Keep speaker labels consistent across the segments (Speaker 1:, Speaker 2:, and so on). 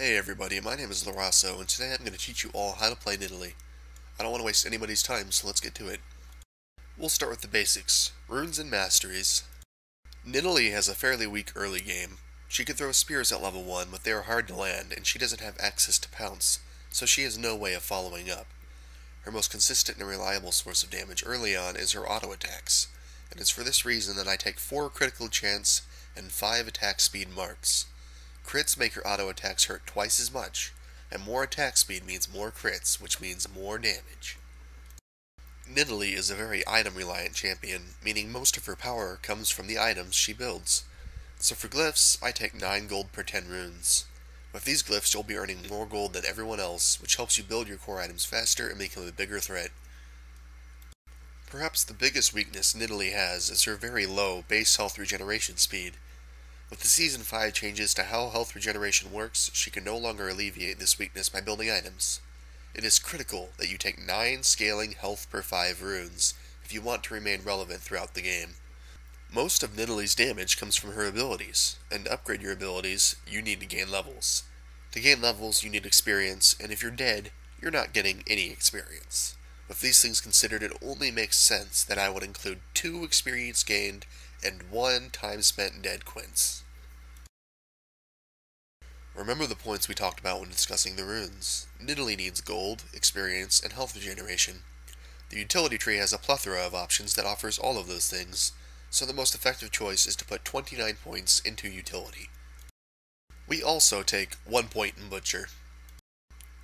Speaker 1: Hey everybody, my name is Laraso, and today I'm going to teach you all how to play Nidalee. I don't want to waste anybody's time, so let's get to it. We'll start with the basics, runes and masteries. Nidalee has a fairly weak early game. She can throw spears at level 1, but they are hard to land, and she doesn't have access to pounce, so she has no way of following up. Her most consistent and reliable source of damage early on is her auto attacks, and it's for this reason that I take 4 critical chance and 5 attack speed marks. Crits make her auto attacks hurt twice as much, and more attack speed means more crits, which means more damage. Nidalee is a very item-reliant champion, meaning most of her power comes from the items she builds. So for glyphs, I take 9 gold per 10 runes. With these glyphs, you'll be earning more gold than everyone else, which helps you build your core items faster and become a bigger threat. Perhaps the biggest weakness Nidalee has is her very low base health regeneration speed. With the Season 5 changes to how health regeneration works, she can no longer alleviate this weakness by building items. It is critical that you take 9 scaling health per 5 runes if you want to remain relevant throughout the game. Most of Nidalee's damage comes from her abilities, and to upgrade your abilities, you need to gain levels. To gain levels, you need experience, and if you're dead, you're not getting any experience. With these things considered, it only makes sense that I would include 2 experience gained and 1 time spent dead quints. Remember the points we talked about when discussing the runes. Nidalee needs gold, experience, and health regeneration. The utility tree has a plethora of options that offers all of those things, so the most effective choice is to put 29 points into utility. We also take 1 point in Butcher.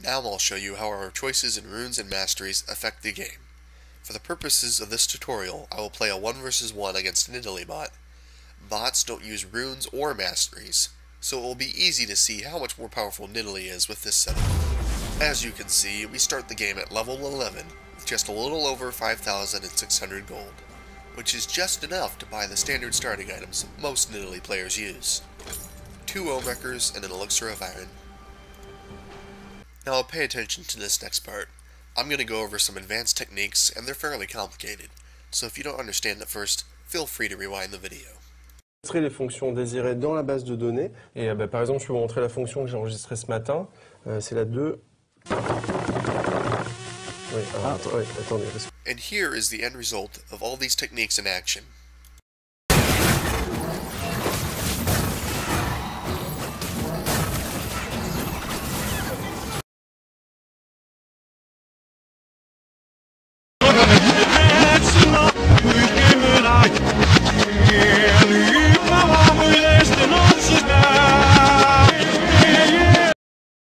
Speaker 1: Now I'll show you how our choices in runes and masteries affect the game. For the purposes of this tutorial, I will play a 1 vs 1 against a Nidalee bot. Bots don't use runes or masteries, so it will be easy to see how much more powerful Nidalee is with this setup. As you can see, we start the game at level 11, with just a little over 5,600 gold, which is just enough to buy the standard starting items most Nidalee players use. 2 Omekers and an Elixir of Iron. Now pay attention to this next part. I'm going to go over some advanced techniques, and they're fairly complicated, so if you don't understand at first, feel free to rewind the video.
Speaker 2: Les fonctions désirées dans la base de données. Et par exemple, je peux vous montrer la fonction que j'ai enregistrée ce matin. C'est la 2. Oui, attendez.
Speaker 1: And here is the end result of all these techniques in action.